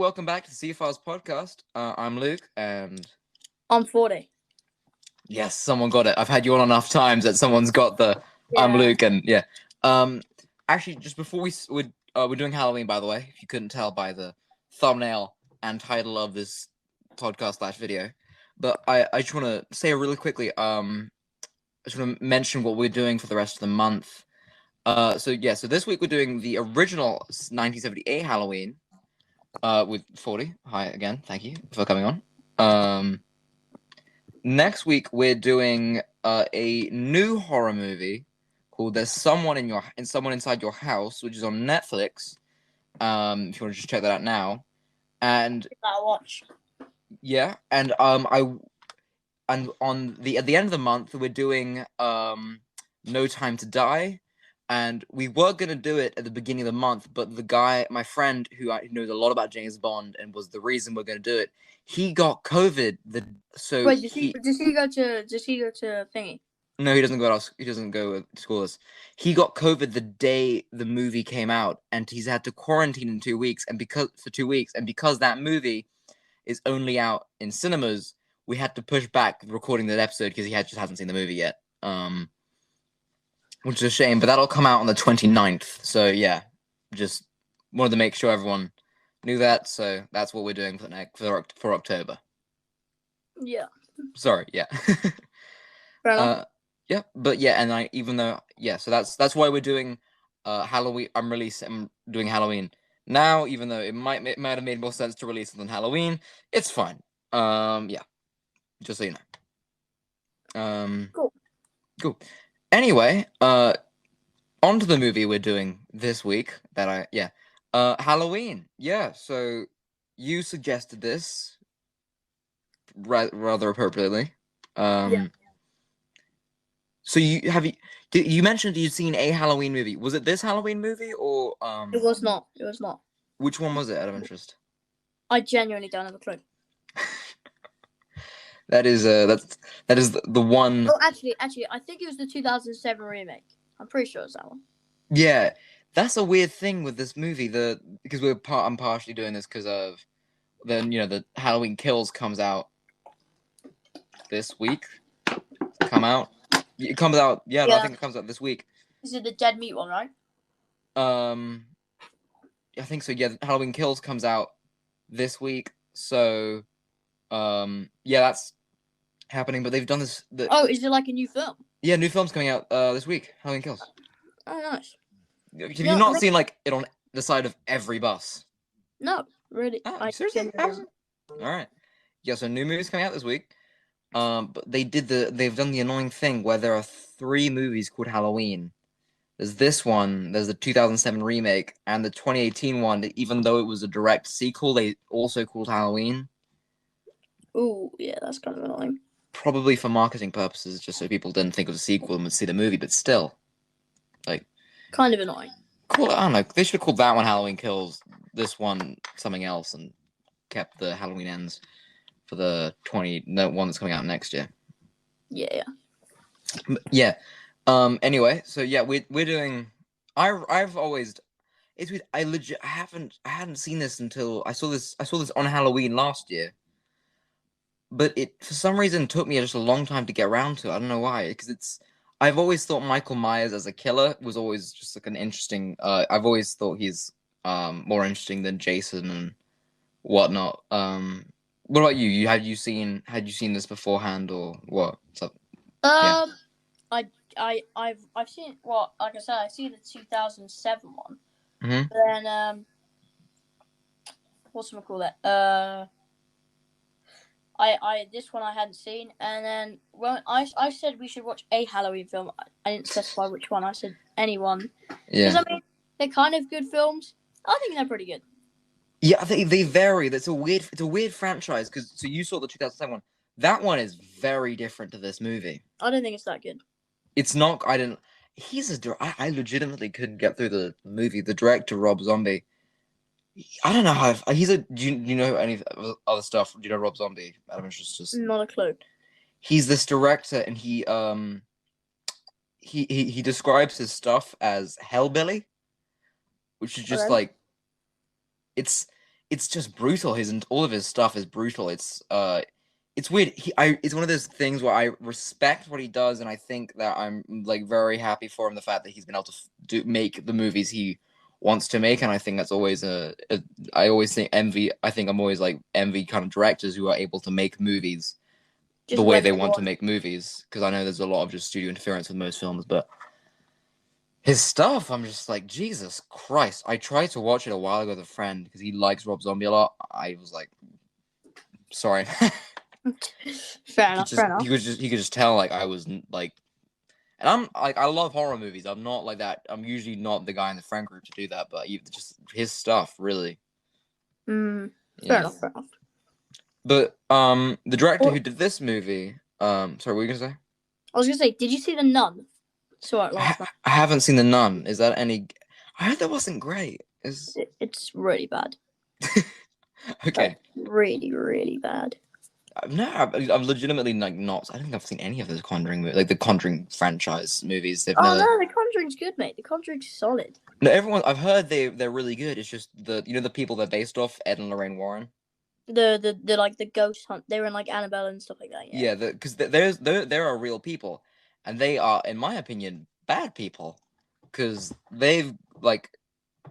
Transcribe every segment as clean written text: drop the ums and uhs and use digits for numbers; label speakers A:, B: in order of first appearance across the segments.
A: welcome back to the C-Files podcast. I'm Luke, and
B: I'm Fordie.
A: yes, someone got it. I've had you on enough times that someone's got the I'm Luke, and yeah. Actually, just before we're doing Halloween, by the way, if you couldn't tell by the thumbnail and title of this podcast / video. But I just want to say really quickly, I just want to mention what we're doing for the rest of the month. So this week we're doing the original 1978 Halloween. With Fordie. Hi again. Thank you for coming on. Next week we're doing a new horror movie called "There's Someone Someone Inside Your House," which is on Netflix. If you want to just check that out now. And
B: I'll watch.
A: Yeah, and at the end of the month we're doing No Time to Die. And we were going to do it at the beginning of the month, but the guy, my friend, who knows a lot about James Bond and was the reason we're going to do it, he got COVID. Does he go
B: to thingy?
A: No, he doesn't go out. He doesn't go to schools. He got COVID the day the movie came out, and he's had to quarantine in 2 weeks. And because that movie is only out in cinemas, we had to push back recording that episode because he just hasn't seen the movie yet. Which is a shame, but that'll come out on the 29th. So yeah, just wanted to make sure everyone knew that. So that's what we're doing for October.
B: Yeah.
A: Sorry. Yeah. Yeah, but yeah, and so that's why we're doing Halloween. I'm doing Halloween now, even though it might have made more sense to release it than Halloween. It's fine. Yeah, just so you know. Cool. Anyway, on to the movie we're doing this week. Halloween. Yeah, so you suggested this rather appropriately.
B: Yeah.
A: So you mentioned you'd seen a Halloween movie. Was it this Halloween movie or
B: It was not.
A: Which one was it, out of interest?
B: I genuinely don't have a clue.
A: That is the one.
B: Oh, actually, I think it was the 2007 remake. I'm pretty sure it's that one.
A: Yeah, that's a weird thing with this movie. Because I'm partially doing this because of the Halloween Kills comes out this week. It comes out. Yeah, I think it comes out this week.
B: Is it the dead meat one, right?
A: I think so. Yeah, Halloween Kills comes out this week. So, that's happening. But they've done this.
B: Is it like a new film?
A: Yeah, new film's coming out this week. Halloween Kills.
B: Oh, nice.
A: Have you not seen it on the side of every bus?
B: No, really.
A: Oh, seriously? All right. Yeah, so new movies coming out this week. But they've done the annoying thing where there are 3 movies called Halloween. There's this one, there's the 2007 remake, and the 2018 one. Even though it was a direct sequel, they also called Halloween.
B: Ooh, yeah, that's kind of annoying.
A: Probably for marketing purposes, just so people didn't think it was a sequel and would see the movie, but still.
B: Kind of annoying.
A: Cool. I don't know. They should have called that one Halloween Kills, this one something else, and kept the Halloween Ends for the one that's coming out next year.
B: Yeah.
A: Yeah. Anyway, so yeah, we're doing. I've always. It's weird. I hadn't seen this until I saw this on Halloween last year. But it for some reason took me just a long time to get around to it. I don't know why, because I've always thought Michael Myers as a killer was always just like an interesting. I've always thought he's more interesting than Jason and whatnot. What about you? Had you seen this beforehand or what?
B: Yeah. I've seen like I said, I've seen the 2007 one.
A: Mm-hmm.
B: Then whatchamacallit? This one I hadn't seen, and then I said we should watch a Halloween film. I didn't specify which one. I said anyone.
A: Yeah.
B: Because they're kind of good films. I think they're pretty good. Yeah,
A: they vary. It's a weird franchise because you saw the 2007 one. That one is very different to this movie.
B: I don't think it's that good.
A: It's not. I legitimately couldn't get through the movie. The director, Rob Zombie. I don't know how. Do you know any other stuff? Do you know Rob Zombie? I'm just
B: not a clue.
A: He's this director, and he describes his stuff as hellbilly, which is just like it's it's just brutal. All of his stuff is brutal. It's weird. It's one of those things where I respect what he does, and I think that I'm like very happy for him. The fact that he's been able to make the movies he wants to make, and I think that's always I always think envy. I think I'm always like envy kind of directors who are able to make movies the way they want to make movies, because I know there's a lot of just studio interference with most films, but his stuff, I'm just like, Jesus Christ. I tried to watch it a while ago with a friend because he likes Rob Zombie a lot. I was like, sorry.
B: Fair enough.
A: He could just tell like I was like, and I'm like, I love horror movies. I'm not like that. I'm usually not the guy in the friend group to do that, but just his stuff really.
B: Fair enough.
A: But the director who did this movie, sorry, what were you gonna say?
B: I was gonna say, did you see The Nun? Saw it last night.
A: I haven't seen The Nun. Is that any? I heard that wasn't great.
B: It's really bad.
A: Okay.
B: Like, really, really bad.
A: No, I'm legitimately like not. I don't think I've seen any of those Conjuring movies, like the Conjuring franchise movies.
B: No, The Conjuring's good, mate. The Conjuring's solid.
A: No, I've heard they're really good. It's just the people they're based off, Ed and Lorraine Warren.
B: The like the ghost hunt. They were in like Annabelle and stuff like that.
A: Yeah, because there are real people, and they are, in my opinion, bad people, because they're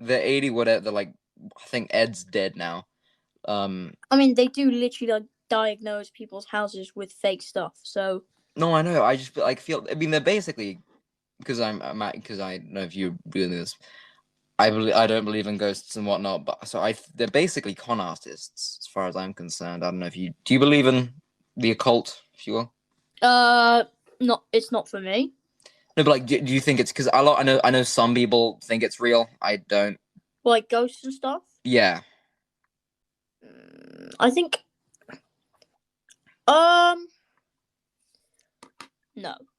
A: 80 whatever. They're like, I think Ed's dead now.
B: I mean, they do literally like diagnose people's houses with fake stuff. So
A: no, I know. I just like feel. I mean, they're basically because I don't know if you're doing this. I don't believe in ghosts and whatnot, but they're basically con artists as far as I'm concerned. I don't know if do you believe in the occult, if you will?
B: Not. It's not for me.
A: No, but like, do you think it's because I know some people think it's real. I don't.
B: Like ghosts and stuff.
A: Yeah.
B: I think. No.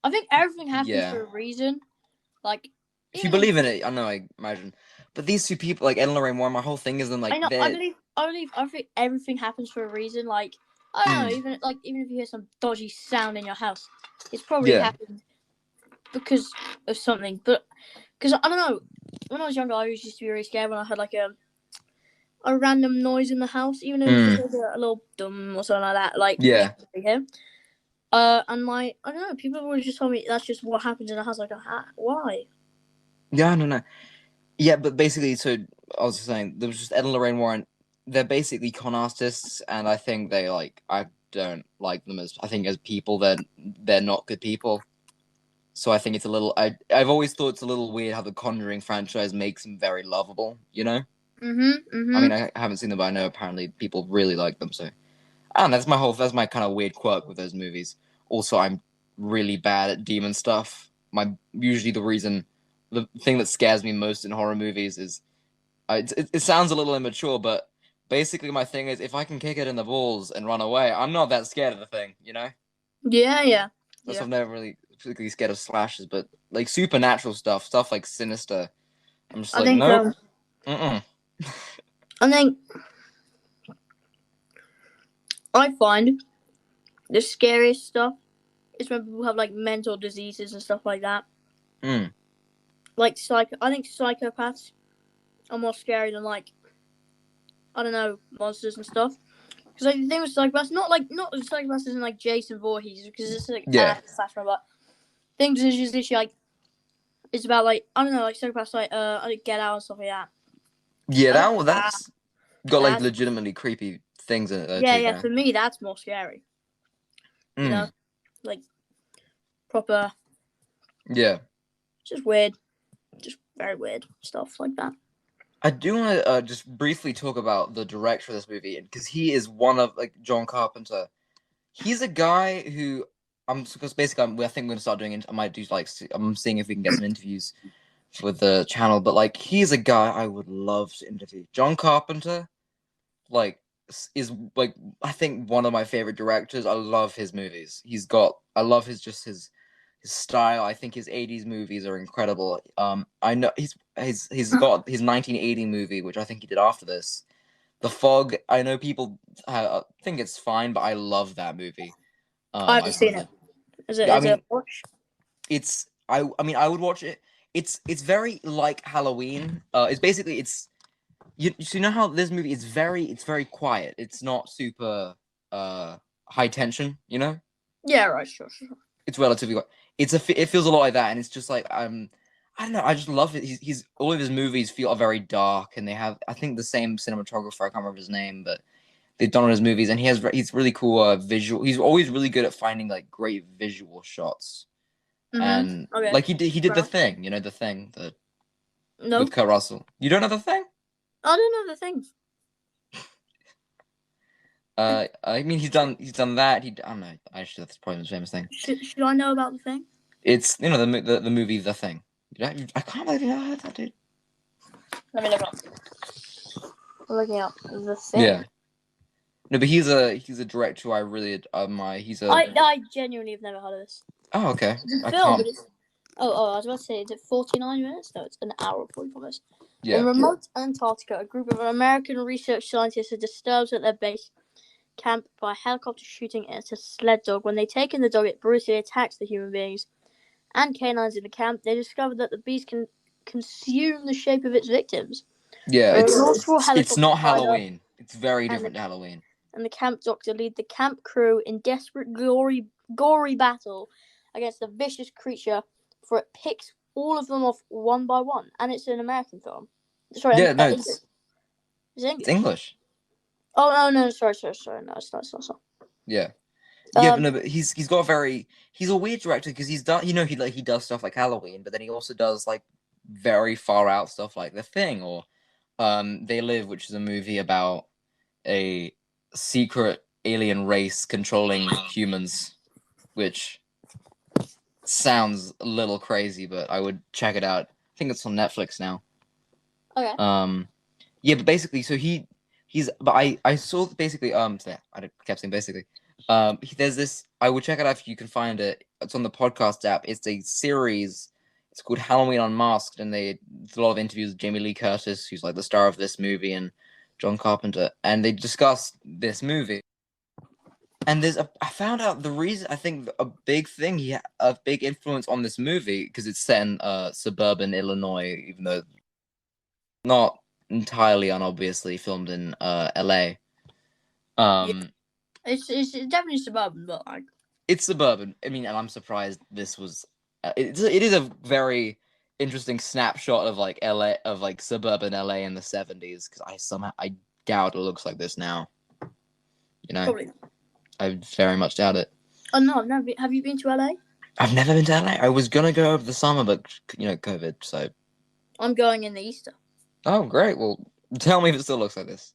B: I think everything happens for a reason. Like.
A: If you believe in it, I know. I imagine. But these two people, like Ed and Lorraine Warren, my whole thing is them like.
B: I know. I think everything happens for a reason. Like I don't know. Even if you hear some dodgy sound in your house, it's probably happened because of something. But because I don't know. When I was younger, I always used to be really scared when I heard like a random noise in the house, even if it was a little dum or something like that. Like and I don't know. People always just told me that's just what happens in the house. Like why?
A: Yeah, no. Yeah, but basically, so I was just saying, there was just Ed and Lorraine Warren. They're basically con artists, and I think I don't like them I think as people, they're not good people. So I think it's a little. I've always thought it's a little weird how the Conjuring franchise makes them very lovable. You know. I mean, I haven't seen them, but I know apparently people really like them. So, and that's my kind of weird quirk with those movies. Also, I'm really bad at demon stuff. The thing that scares me most in horror movies is, it sounds a little immature, but basically my thing is if I can kick it in the balls and run away, I'm not that scared of the thing, you know?
B: Yeah.
A: That's why I'm never really particularly scared of slashes, but like supernatural stuff like Sinister, I'm just like, nope.
B: I think I find the scariest stuff is when people have like mental diseases and stuff like that. Like I think psychopaths are more scary than like I don't know monsters and stuff. Because like the thing with psychopaths, not psychopaths isn't like Jason Voorhees because it's like slasher, but things is just literally like it's about like I don't know like psychopaths like Get Out and stuff like that.
A: Yeah, that's got like legitimately creepy things in it.
B: Yeah. For me, that's more scary. You know, like proper.
A: Yeah.
B: Just weird. Just very weird stuff like that.
A: I do want to just briefly talk about the director of this movie because he is one of like John Carpenter. He's a guy who because basically I think I'm going to start doing. I might do like I'm seeing if we can get some interviews with the channel, but like he's a guy I would love to interview. John Carpenter, like is like I think one of my favorite directors. I love his movies. I love his style. I think his 80s movies are incredible. I know he's got his 1980 movie, which I think he did after this. The Fog. I know people think it's fine, but I love that movie.
B: I haven't seen it. Is it a watch?
A: I mean, I would watch it. It's very like Halloween. It's basically you know how this movie is it's very quiet. It's not super high tension. You know.
B: Yeah, right, sure.
A: It's relatively. It feels a lot like that, and it's just like I don't know. I just love it. He's all of his movies feel very dark, and they have I think the same cinematographer. I can't remember his name, but they've done on his movies, and he's really cool visual. He's always really good at finding like great visual shots, and
B: Okay.
A: like he did The Thing. You know The Thing
B: No,
A: with Kurt Russell. You don't know The Thing?
B: I don't know the things.
A: I mean he's done that. I don't know. Actually, that's probably his famous thing.
B: Should I know about the thing?
A: It's the movie The Thing. I can't believe you never heard that, dude.
B: Let me look up. I'm looking up the thing.
A: Yeah. No, but he's a director who I really admire.
B: I genuinely have never heard of this.
A: Oh, okay.
B: It's a film, but it's... I was about to say, is it 49 minutes? No, it's an hour and 44 minutes.
A: Yeah.
B: In remote Antarctica, a group of American research scientists are disturbed at their base camp by a helicopter shooting at a sled dog. When they take in the dog, it brutally attacks the human beings and canines in the camp. They discover that the beast can consume the shape of its victims.
A: Yeah, it's not Halloween. It's very different to Halloween.
B: And the camp doctor lead the camp crew in desperate, gory battle against a vicious creature, for it picks all of them off one by one. And it's an American film. Sorry,
A: yeah, no,
B: English. It's English.
A: It's English.
B: Oh no, sorry. No, it's not.
A: Yeah. Yeah, but he's a weird director because he's done he does stuff like Halloween, but then he also does like very far out stuff like The Thing or They Live, which is a movie about a secret alien race controlling humans, which sounds a little crazy, but I would check it out. I think it's on Netflix now.
B: Okay.
A: Yeah, but basically, so I saw basically I kept saying basically. There's this. I would check it out if you can find it. It's on the podcast app. It's a series. It's called Halloween Unmasked, and there's a lot of interviews with Jamie Lee Curtis, who's like the star of this movie, and John Carpenter, and they discuss this movie. And I found out the reason. I think a big influence on this movie because it's set in suburban Illinois, even though not entirely unobviously filmed in LA.
B: Yeah. It's definitely suburban, but like
A: it's suburban. I mean, and I'm surprised this was. It is a very interesting snapshot of like LA, of like suburban LA in the 70s. Because I doubt it looks like this now. You know,
B: probably.
A: I very much doubt it.
B: Oh no, I've never been. Have you been to LA?
A: I've never been to LA. I was gonna go over the summer, but COVID. So
B: I'm going in the Easter.
A: Oh, great! Well, tell me if it still looks like this.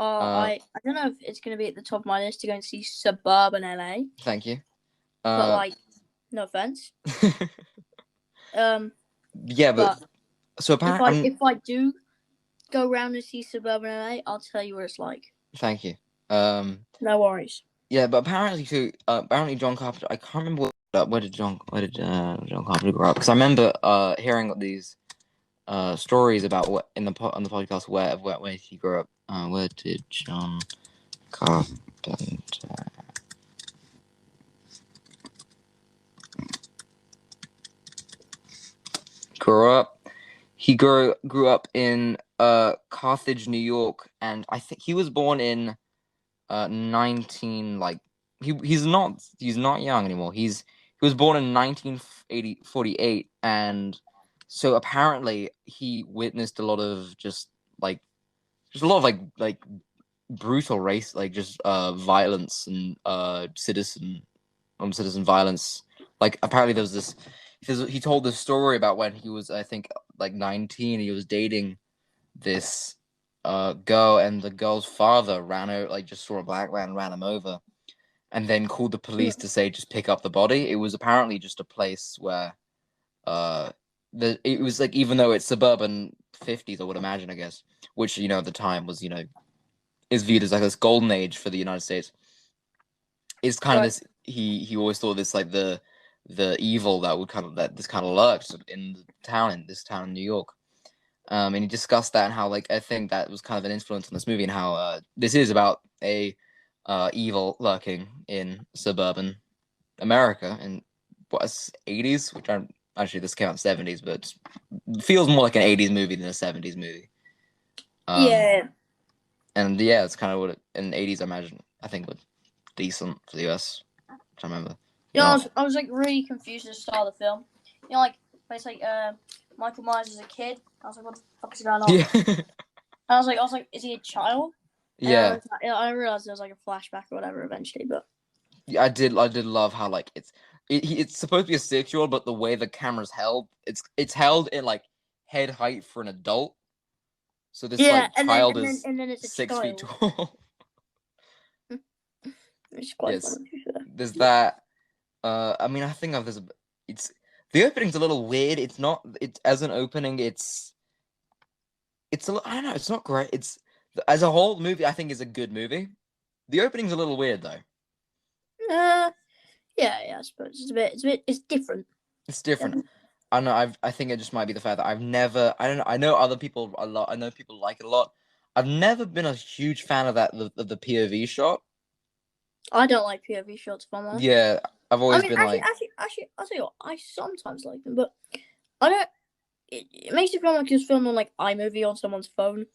B: I don't know if it's going to be at the top of my list to go and see suburban LA.
A: Thank you.
B: But like, no offense.
A: Yeah, but so apparently,
B: if I do go around and see suburban LA, I'll tell you what it's like.
A: Thank you.
B: No worries.
A: Yeah, but apparently John Carpenter. I can't remember where did John Carpenter grow up? Because I remember hearing these stories about what on the podcast where he grew up. Where did John Carpenter grow up? He grew up in Carthage, New York, and I think he was born in 19 like he's not young anymore. He was born in 1948, and so apparently he witnessed a lot of just a lot of like brutal race, like just violence and citizen violence. Like apparently there was this. He told this story about when he was, I think, like 19. He was dating this girl, and the girl's father just saw a black man, ran him over, and then called the police to say just pick up the body. It was apparently just a place where it was like, even though it's suburban 50s, I would imagine, I guess, which at the time was is viewed as like this golden age for the United States. It's kind of this. He always thought this like the evil that this kind of lurked in this town in New York. And he discussed that and how I think that was kind of an influence on this movie, and how this is about a evil lurking in suburban America in 80s, which actually this came out in 70s, but it feels more like an 80s movie than a 70s movie.
B: Yeah.
A: And yeah, it's kind of what in the 80s, I imagine. I think was decent for the US. I remember.
B: You know, I was like really confused at the start of the film. You know, like when it's like Michael Myers as a kid. I was like, what the fuck is going on?
A: Yeah.
B: I was like, is he a child?
A: Yeah.
B: I realized there was like a flashback or whatever eventually, but
A: Yeah, I did love how like it's supposed to be a 6-year-old, but the way the camera's held, it's held in like head height for an adult. So this like child is
B: and then it's a
A: 6 feet
B: child.
A: tall.
B: It's quite funny.
A: There's that. I mean, I think it's the opening's a little weird. It's not. It's as an opening. It's a. I don't know. It's not great. It's as a whole movie. I think is a good movie. The opening's a little weird though.
B: Yeah. I suppose it's different.
A: It's different. Yeah. I know. I think it just might be the fact that I've never. I don't know. I know other people a lot. I know people like it a lot. I've never been a huge fan of that the POV shot.
B: I don't like POV shots, if I'm honest.
A: Yeah, I've always been
B: actually, I'll tell you what, I sometimes like them, but I don't. It makes it feel like it's filmed on like iMovie on someone's phone.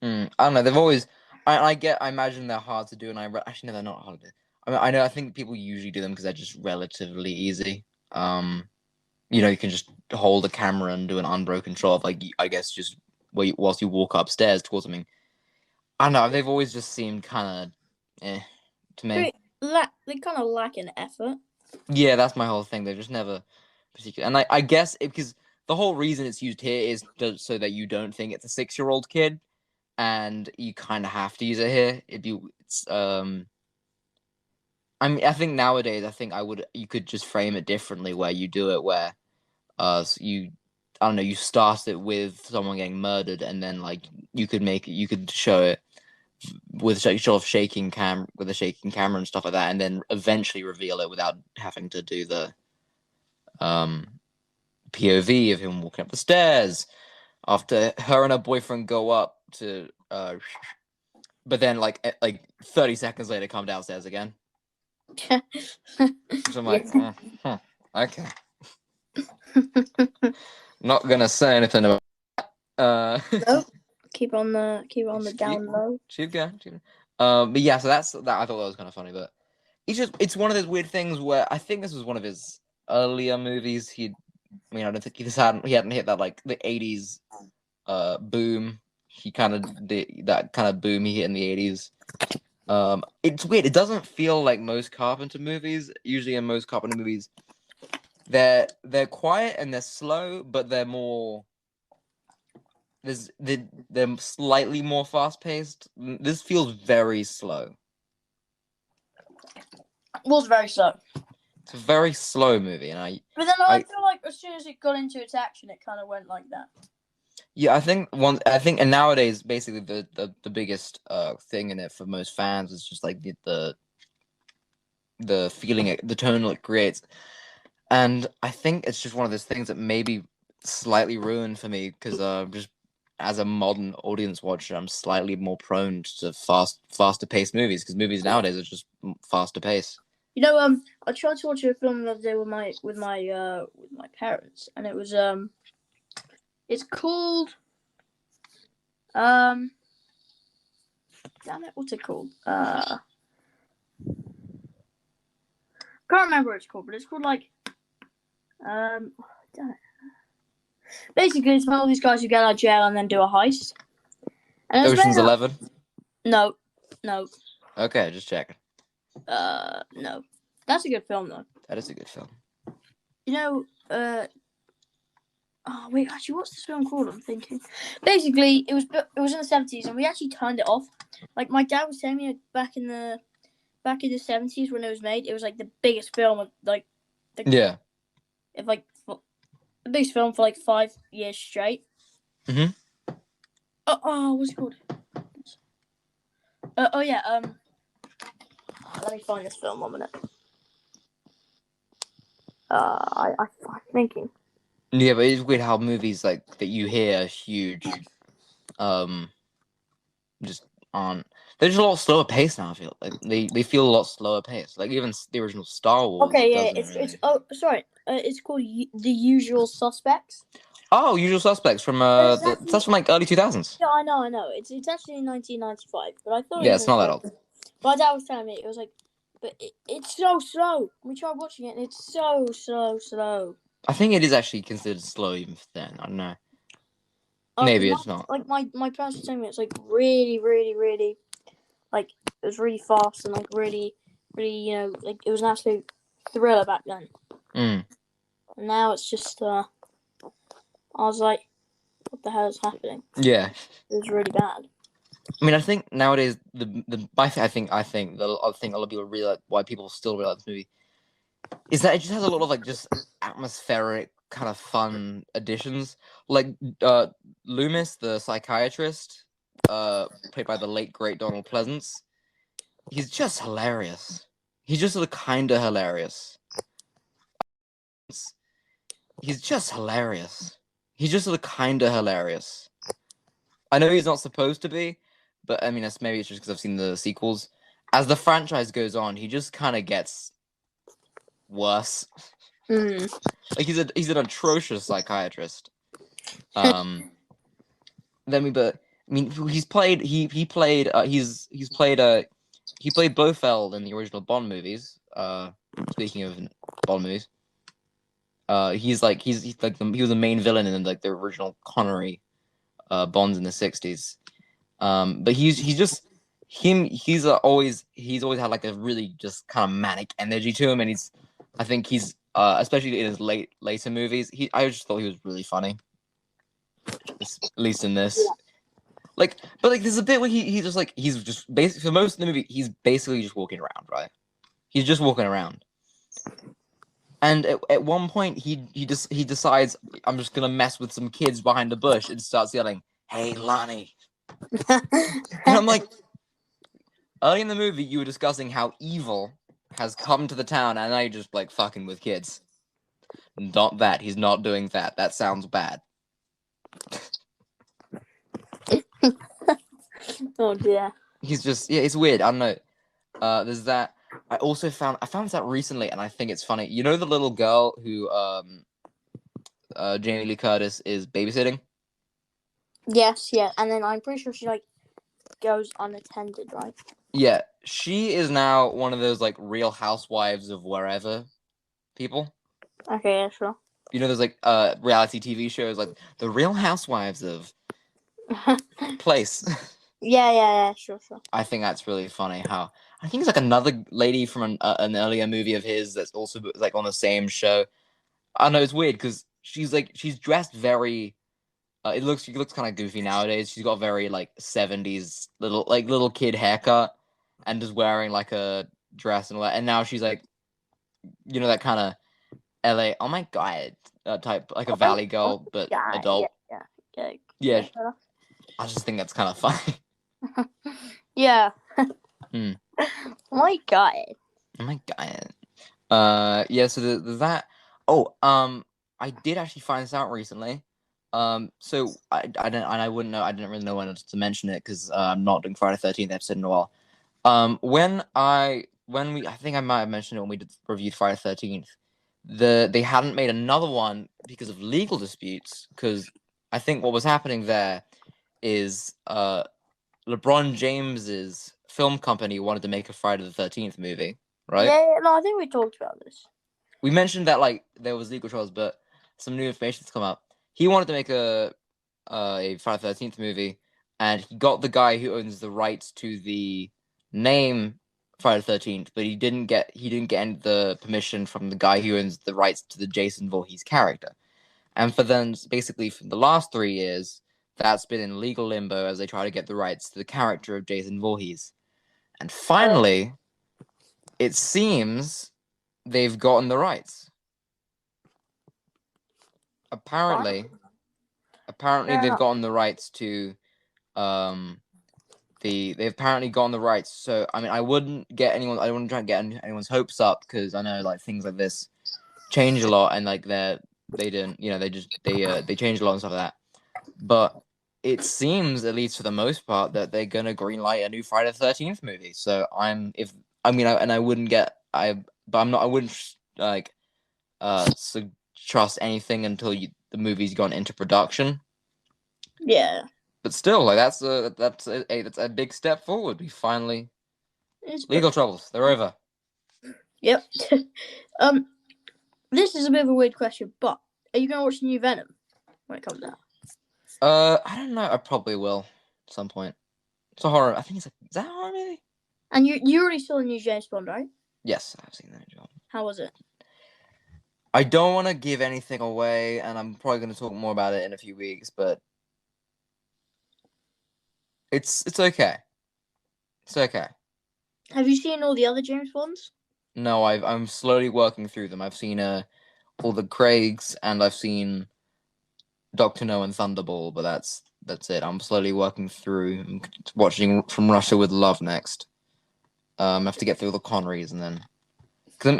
A: I don't know. They've always. I imagine they're hard to do, and actually no, they're not hard to do. I mean, I know. I think people usually do them because they're just relatively easy. You know, you can just hold a camera and do an unbroken shot of, like, I guess, just whilst you walk upstairs towards something. I don't know. They've always just seemed kind of to me.
B: They kind of lack an effort.
A: Yeah, that's my whole thing. They're just never particular. And I guess because the whole reason it's used here is so that you don't think it's a 6-year-old kid, and you kind of have to use it here. I mean, I think nowadays, you could just frame it differently, where you do it where, I don't know, you start it with someone getting murdered, and then like you could show it with sort of shaking camera and stuff like that, and then eventually reveal it without having to do the POV of him walking up the stairs after her and her boyfriend go up to but then like 30 seconds later come downstairs again. So I'm like, okay. Not gonna say anything about
B: Nope. Keep on the down low.
A: Keep going. But yeah, so that I thought that was kind of funny, but it's one of those weird things where I think this was one of his earlier movies. I don't think he hadn't hit that like the 80s boom. He kind of did that kind of boom he hit in the 80s. It's weird. It doesn't feel like most Carpenter movies. Usually in most Carpenter movies, they're quiet and they're slow, but they're more. They're slightly more fast paced. This feels very slow.
B: It was very slow.
A: It's a very slow movie, and
B: But then I feel like as soon as it got into its action, it kind of went like that.
A: Yeah, I think and nowadays, basically the biggest thing in it for most fans is just like the feeling, the tone it creates, and I think it's just one of those things that maybe slightly ruined for me because just as a modern audience watcher, I'm slightly more prone to faster paced movies because movies nowadays are just faster paced.
B: You know, I tried to watch a film the other day with my parents, and it was it's called damn it, what's it called? Can't remember what it's called, but it's called like damn it. Basically, it's about all these guys who get out of jail and then do a heist. And
A: Ocean's 11?
B: No.
A: Okay, just checking.
B: No. That's a good film though.
A: That is a good film.
B: You know, oh wait, actually, what's this film called? I'm thinking. Basically, it was in the 70s, and we actually turned it off. Like my dad was telling me, back in the 70s when it was made, it was like the biggest film of like. The biggest film for like 5 years straight.
A: Mm-hmm.
B: Oh, what's it called? Let me find this film 1 minute. I'm thinking.
A: Yeah, but it's weird how movies like that you hear are huge, just aren't. They're just a lot slower paced now. I feel like they feel a lot slower paced. Like even the original Star Wars.
B: Okay, yeah, it's called The Usual Suspects.
A: Oh, Usual Suspects from that's from like early 2000s.
B: Yeah, I know. It's actually 1995, but I thought
A: Yeah,
B: it
A: it's
B: was
A: not that old.
B: My dad was telling me it was like, but it's so slow. We tried watching it, and it's so slow.
A: I think it is actually considered slow even for then. I don't know.
B: Oh,
A: Maybe it's not.
B: Like my parents were telling me it's like really like it was really fast and like really like it was an absolute thriller back then.
A: Mm.
B: And now it's just I was like, what the hell is happening?
A: Yeah.
B: It was really bad.
A: I mean, I think nowadays I think the other thing a lot of people realize why people still really like this movie is that it just has a lot of like just atmospheric kind of fun additions. Like Loomis, the psychiatrist, played by the late great Donald Pleasance. He's just hilarious. He's just sort of kinda hilarious. He's just hilarious. He's just sort of kinda hilarious. I know he's not supposed to be, but I mean, maybe it's just because I've seen the sequels. As the franchise goes on, he just kind of gets worse. Like he's an atrocious psychiatrist. He's played Blofeld in the original Bond movies. Speaking of Bond movies, he was the main villain in like the original Connery Bonds in the 60s. But he's always had like a really just kind of manic energy to him, and I think he's especially in his later movies. I just thought he was really funny, at least in this. But there's a bit where he's just basically for most of the movie he's basically just walking around, right? He's just walking around, and at one point he decides I'm just gonna mess with some kids behind a bush and starts yelling, "Hey, Lonnie!" And I'm like, early in the movie you were discussing how evil has come to the town, and now you're just like fucking with kids. Not that he's not doing that. That sounds bad.
B: Oh dear.
A: He's just it's weird. I don't know. There's that. I found this out recently, and I think it's funny. You know the little girl who Jamie Lee Curtis is babysitting?
B: Yes, yeah, and then I'm pretty sure she like goes unattended, right?
A: Yeah, she is now one of those like Real Housewives of wherever people.
B: Okay, yeah, sure.
A: You know, there's like reality TV shows like the Real Housewives of place.
B: Yeah, sure.
A: I think that's really funny. How I think it's like another lady from an earlier movie of his that's also like on the same show. I know it's weird because she's dressed very. She looks kind of goofy nowadays. She's got a very like 70s little kid haircut, and just wearing like a dress and all that. And now she's like, you know, that kind of LA. Oh my god, type like a Valley girl, but adult. Yeah. I just think that's kind of funny.
B: Yeah.
A: Oh
B: my god.
A: Yeah. So there's that. Oh, I did actually find this out recently. So I wouldn't know. I didn't really know when to mention it because I'm not doing Friday 13th episode in a while. I think I might have mentioned it when we reviewed Friday 13th. They hadn't made another one because of legal disputes. Because I think what was happening there is LeBron James's film company wanted to make a Friday the 13th movie, right?
B: Yeah, no, I think we talked about this.
A: We mentioned that like there was legal troubles, but some new information's come up. He wanted to make a Friday the 13th movie, and he got the guy who owns the rights to the name Friday the 13th, but he didn't get the permission from the guy who owns the rights to the Jason Voorhees character. And for them, basically, for the last 3 years, that's been in legal limbo as they try to get the rights to the character of Jason Voorhees. And finally, it seems they've gotten the rights. Apparently they've gotten the rights to they've apparently gotten the rights. So I mean, I wouldn't try and get anyone's hopes up because I know like things like this change a lot, and like they didn't, you know, they changed a lot and stuff like that. But it seems, at least for the most part, that they're gonna greenlight a new Friday the 13th movie. So I wouldn't like trust anything until the movie's gone into production.
B: Yeah.
A: But still, like that's a big step forward. We finally legal troubles. They're over.
B: Yep. This is a bit of a weird question, but are you gonna watch the new Venom when it comes out?
A: I don't know. I probably will at some point. It's a horror. I think is that a horror movie?
B: And you already saw the new James Bond, right?
A: Yes, I've seen that.
B: How was it?
A: I don't want to give anything away, and I'm probably going to talk more about it in a few weeks. But it's okay. It's okay.
B: Have you seen all the other James Bonds?
A: No, I'm slowly working through them. I've seen all the Craigs, and I've seen Doctor No and Thunderball, but that's it. I'm slowly working through. I'm watching From Russia with Love next. I have to get through the Connerys, and then because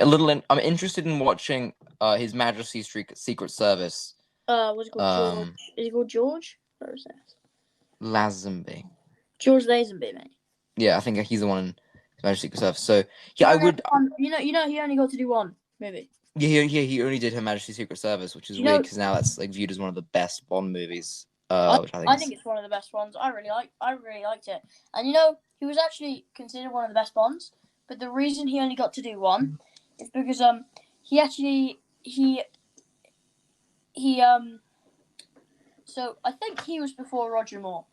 A: I'm interested in watching His Majesty's Secret Service.
B: What's it called? George? Is it called George? What is that?
A: Lazenby.
B: George Lazenby, mate.
A: Yeah, I think he's the one in His Majesty's Secret Service. So yeah, I would.
B: You know, he only got to do one movie.
A: Yeah, he only did Her Majesty's Secret Service, which is weird because now that's like viewed as one of the best Bond movies. Which
B: I think it's one of the best ones. I really liked it. And you know, he was actually considered one of the best Bonds. But the reason he only got to do one is because so I think he was before Roger Moore.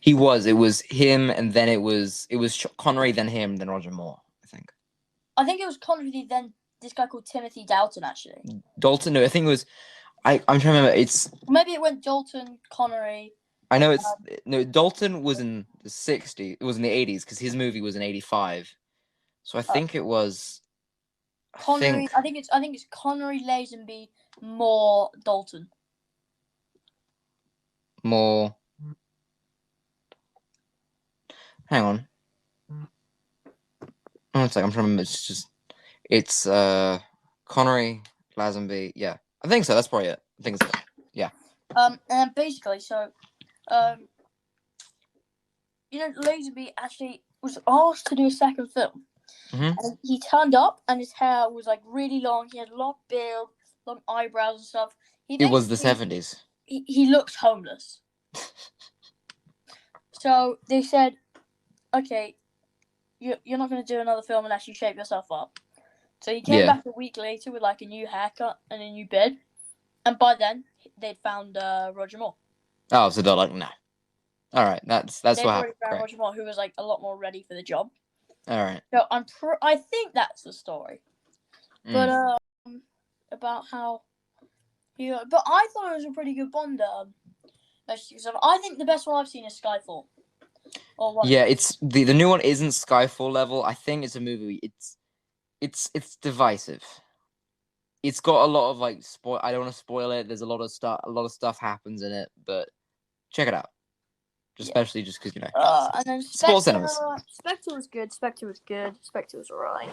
A: He was. It was him, and then it was Connery, then him, then Roger Moore.
B: I think it was Connery, then this guy called Timothy Dalton. Actually,
A: Dalton. No, I think it was. I'm trying to remember. It's
B: maybe it went Dalton, Connery.
A: I know it's no. Dalton was in the '60s. It was in the '80s because his movie was in '85. So I think it was.
B: Connery. I think it's Connery, Lazenby, Moore, Dalton.
A: Moore. Hang on. One second, I'm trying to remember. It's Connery, Lazenby. Yeah, I think so. That's probably it. I think so. Yeah.
B: And basically, so, you know, Lazenby actually was asked to do a second film.
A: Mm-hmm.
B: And he turned up, and his hair was like really long. He had a long beard, long eyebrows and stuff.
A: It was the 70s.
B: He looked homeless. So they said, "Okay, you're not going to do another film unless you shape yourself up." So he came back a week later with like a new haircut and a new beard, and by then they'd found Roger Moore.
A: Oh, so they're like, no. All right, that's what happened.
B: Found Roger Moore, who was like a lot more ready for the job.
A: All right.
B: So I think that's the story, but about how but I thought it was a pretty good Bond. I think the best one I've seen is Skyfall.
A: Yeah, it's the new one isn't Skyfall level. I think it's a movie. It's divisive. It's got a lot of like spoil. I don't want to spoil it. There's a lot of stuff. A lot of stuff happens in it, but check it out. Especially just because you know.
B: And then
A: Sports cinemas.
B: Spectre was good. Spectre was alright.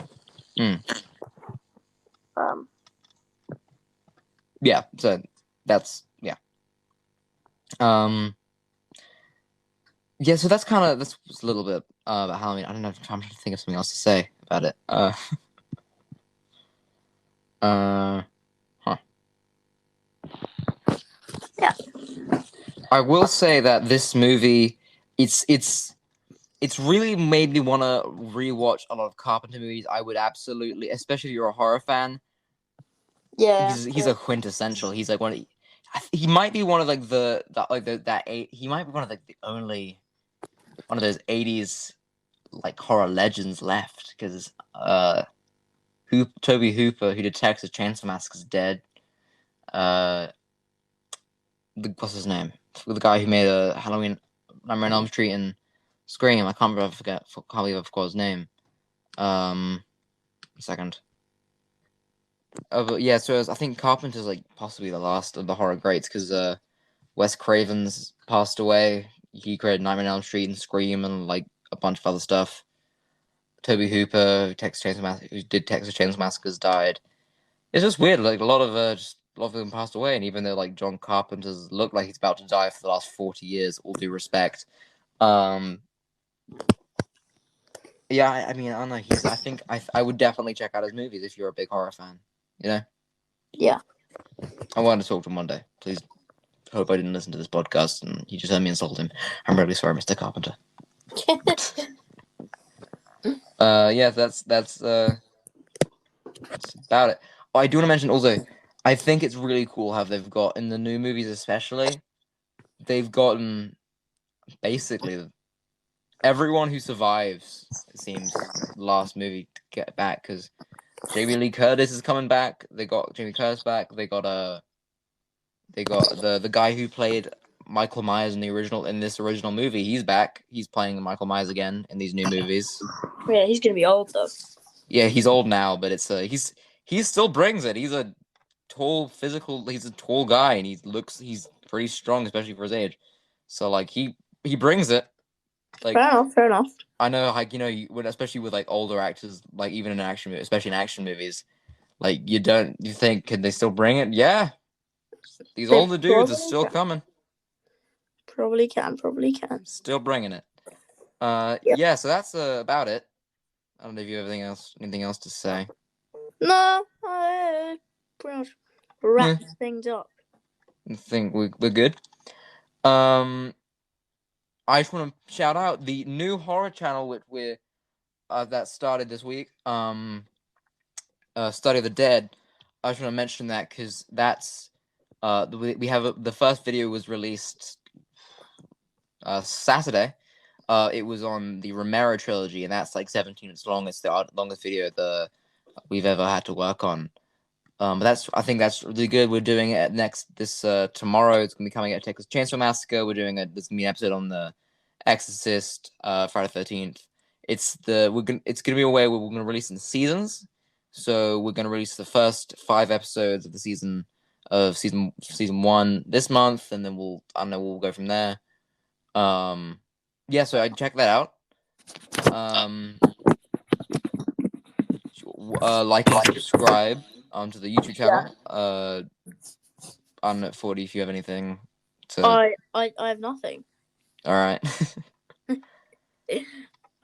A: Yeah. So that's yeah. Yeah, so that's a little bit about Halloween. I don't know. I'm trying to think of something else to say about it.
B: Yeah.
A: I will say that this movie, it's really made me want to rewatch a lot of Carpenter movies. I would absolutely, especially if you're a horror fan.
B: Yeah.
A: He's a quintessential. He's like he might be one of like he might be one of like the only one of those 80s like horror legends left because Toby Hooper, who did Texas Chainsaw Massacre, is dead. What's his name? The guy who made a Halloween, Nightmare on Elm Street and Scream. I can't believe I forgot his name. A second. But yeah, so I think Carpenter's like possibly the last of the horror greats because Wes Craven's passed away. He created Nightmare on Elm Street and Scream and like a bunch of other stuff. Toby Hooper, who did Texas Chainsaw Massacres, died. It's just weird. Like a lot of them passed away, and even though like John Carpenter's looked like he's about to die for the last 40 years, all due respect. Yeah, I mean, I don't know. I think I would definitely check out his movies if you're a big horror fan. You know?
B: Yeah.
A: I wanted to talk to him one day. Please hope I didn't listen to this podcast and he just heard me insult him. I'm really sorry, Mr. Carpenter. Yeah, that's about it. Oh, I do want to mention also, I think it's really cool how they've got, in the new movies especially, they've gotten basically everyone who survives, it seems, last movie to get back, because Jamie Lee Curtis is coming back. They got Jamie Curtis back. They got the guy who played Michael Myers in this original movie. He's back. He's playing Michael Myers again in these new movies.
B: Yeah, he's gonna be old though.
A: Yeah, he's old now, but it's he still brings it. He's a tall guy, and he's pretty strong, especially for his age. So like he brings it. Like,
B: fair enough.
A: I know, like, especially with like older actors, like even in especially in action movies, like you think, can they still bring it? Yeah, these older dudes are still coming.
B: Probably can.
A: Still bringing it.
B: Yep.
A: Yeah. So that's about it. I don't know if you have anything else to say.
B: No, pretty much wraps things up.
A: I think we're good. I just want to shout out the new horror channel which that started this week. Study of the Dead. I just want to mention that because that's we have the first video was released Saturday. It was on the Romero trilogy, and that's like 17 minutes long. It's the longest video we've ever had to work on. But I think that's really good. We're doing it tomorrow. It's gonna be coming out Texas Chainsaw Massacre. There's gonna be an episode on the Exorcist, Friday the 13th. It's gonna be a way where we're gonna release in seasons. So we're gonna release the first 5 episodes of the season 1 this month, and then we'll go from there. Yeah, so I'd check that out. Like and subscribe to the YouTube channel. I don't know, Fordie, if you have anything to.
B: I have nothing.
A: All right.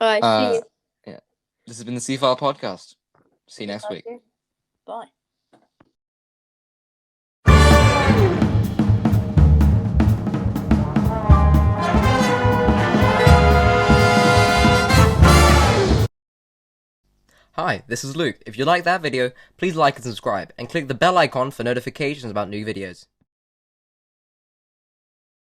B: All right. See you.
A: Yeah. This has been the C-File Podcast. See you next week.
B: Bye.
C: Hi, this is Luke. If you liked that video, please like and subscribe, and click the bell icon for notifications about new videos.